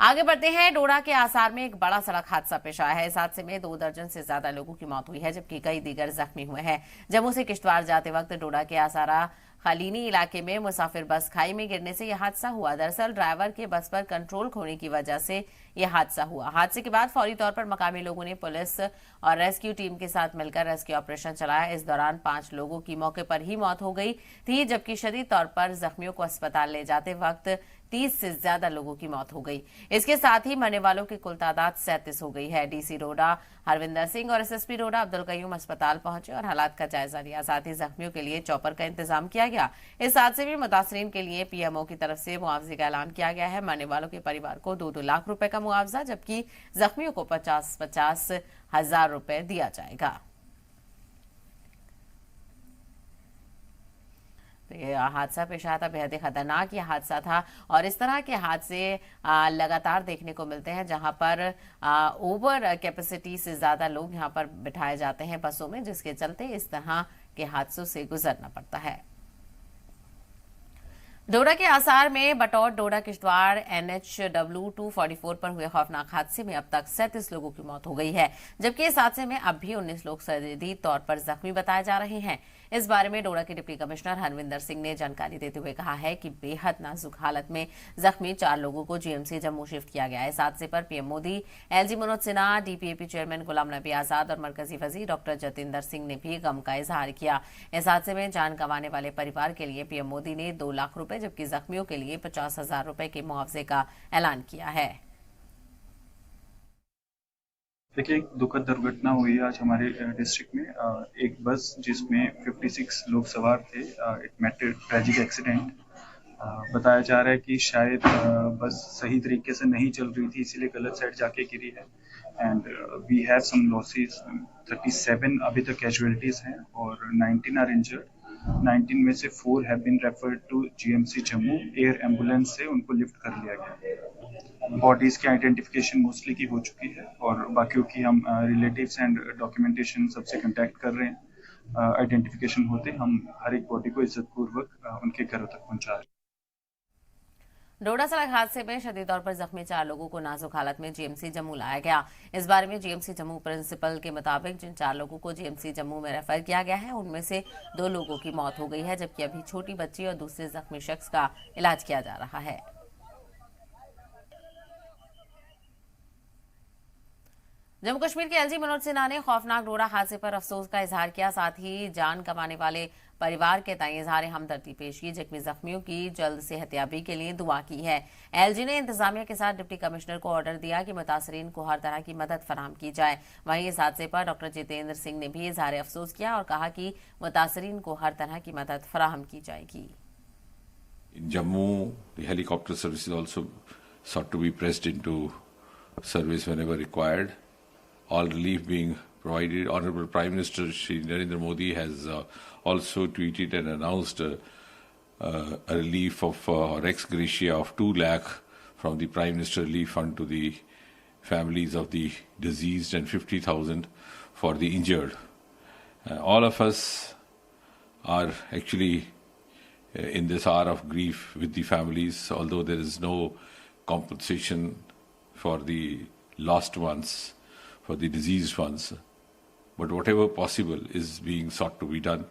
आगे बढ़ते हैं। डोडा के आसार में एक बड़ा सड़क हादसा पेश आया है। इस हादसे में 2 दर्जन से ज्यादा लोगों की मौत हुई है, जबकि कई दीगर जख्मी हुए हैं। जम्मू से किश्तवाड़ जाते वक्त डोडा के आसारा खालीनी इलाके में मुसाफिर बस खाई में गिरने से यह हादसा हुआ। दरअसल ड्राइवर के बस पर कंट्रोल खोने की वजह से यह हादसा हुआ। हादसे के बाद फौरी तौर पर मकामी लोगों ने पुलिस और रेस्क्यू टीम के साथ मिलकर रेस्क्यू ऑपरेशन चलाया। इस दौरान 5 लोगों की मौके पर ही मौत हो गई थी, जबकि शदीद तौर पर जख्मियों को अस्पताल ले जाते वक्त 30 से ज्यादा लोगों की मौत हो गई। इसके साथ ही मरने वालों की कुल तादाद 37 हो गई है। डीसी डोडा हरविंदर सिंह और एसएसपी डोडा अब्दुल कयूम अस्पताल पहुंचे और हालात का जायजा लिया। साथ ही जख्मियों के लिए चॉपर का इंतजाम किया गया। इस हादसे में मुतासरीन के लिए पीएमओ की तरफ से मुआवजे का ऐलान किया गया है। मरने वालों के परिवार को 2-2 लाख रुपए का मुआवजा, जबकि जख्मियों को 50-50 हजार रुपए दिया जाएगा। तो ये हादसा पेश आया था, बेहद ही खतरनाक ये हादसा था। और इस तरह के हादसे लगातार देखने को मिलते हैं, जहां पर ओवर कैपेसिटी से ज्यादा लोग यहां पर बिठाए जाते हैं बसों में, जिसके चलते इस तरह के हादसों से गुजरना पड़ता है। डोडा के आसार में बटौर डोडा किश्तवाड़ NHW 244 पर हुए खौफनाक हादसे में अब तक 37 लोगों की मौत हो गई है, जबकि इस हादसे में अब भी 19 लोग शदीद तौर पर जख्मी बताए जा रहे हैं। इस बारे में डोडा के डिप्टी कमिश्नर हरविंदर सिंह ने जानकारी देते हुए कहा है कि बेहद नाजुक हालत में जख्मी 4 लोगों को जीएमसी जम्मू शिफ्ट किया गया है। इस हादसे पर PM Modi, LG Manoj Sinha, DPAP chairman Ghulam Nabi Azad और मरकजी वजीर डॉक्टर जतिंदर सिंह ने भी गम का इजहार किया। इस हादसे में जान गंवाने वाले परिवार के लिए पीएम मोदी ने 2 लाख रुपए, जबकि जख्मियों के लिए 50,000 रुपए के मुआवजे का ऐलान किया है। देखिए, एक दुखद दुर्घटना हुई आज हमारे डिस्ट्रिक्ट में। एक बस जिसमें 56 लोग सवार थे, इट मेट ट्रेजिक एक्सीडेंट। बताया जा रहा है कि शायद बस सही तरीके से नहीं चल रही थी, इसीलिए गलत साइड जाके गिरी है। And we have some losses. 37 अभी तक कैजुअलिटीज हैं और 19 आर इंजर्ड। 19 में से 4 have been referred to GMC Jammu. Air ambulance से उनको लिफ्ट कर लिया गया। बॉडीज की आइडेंटिफिकेशन मोस्टली की हो चुकी है और बाकियों की हम रिलेटिव्स एंड डॉक्यूमेंटेशन सबसे कांटेक्ट कर रहे हैं। आइडेंटिफिकेशन होते हम हर एक बॉडी को इज्जतपूर्वक उनके घरों तक पहुंचा रहे हैं। डोडा सड़क हादसे में शदीद तौर पर जख्मी 4 लोगों को नाजुक हालत में जीएमसी जम्मू लाया गया। इस बारे में जीएमसी जम्मू प्रिंसिपल के मुताबिक जिन 4 लोगों को जीएमसी जम्मू में रेफर किया गया है, उनमें से 2 लोगों की मौत हो गई है, जबकि अभी छोटी बच्ची और दूसरे जख्मी शख्स का इलाज किया जा रहा है। जम्मू कश्मीर के LG मनोज सिन्हा ने खौफनाक डोडा हादसे पर अफसोस का इजहार किया। साथ ही जान गंवाने वाले परिवार के तय इजहार हमदर्दी पेश की, जबकि जख्मियों की जल्द सेहतयाबी के लिए दुआ की है। LG ने इंतजामिया के साथ डिप्टी कमिश्नर को ऑर्डर दिया कि मुतासरीन को हर तरह की मदद फराहम की जाए। वहीं इस हादसे पर डॉक्टर जितेंद्र सिंह ने भी इजहार अफसोस किया और कहा कि मुतासरीन को हर तरह की मदद फराहम की जाएगी। Jammu helicopter service also sought to be pressed into service whenever required. All relief being provided. Honorable Prime Minister Shri Narendra Modi has also tweeted and announced a relief of ex gratia of 2 lakh from the Prime Minister Relief Fund to the families of the deceased and 50,000 for the injured. All of us are actually in this hour of grief with the families, although there is no compensation for the lost ones, for the diseased ones, but whatever possible is being sought to be done.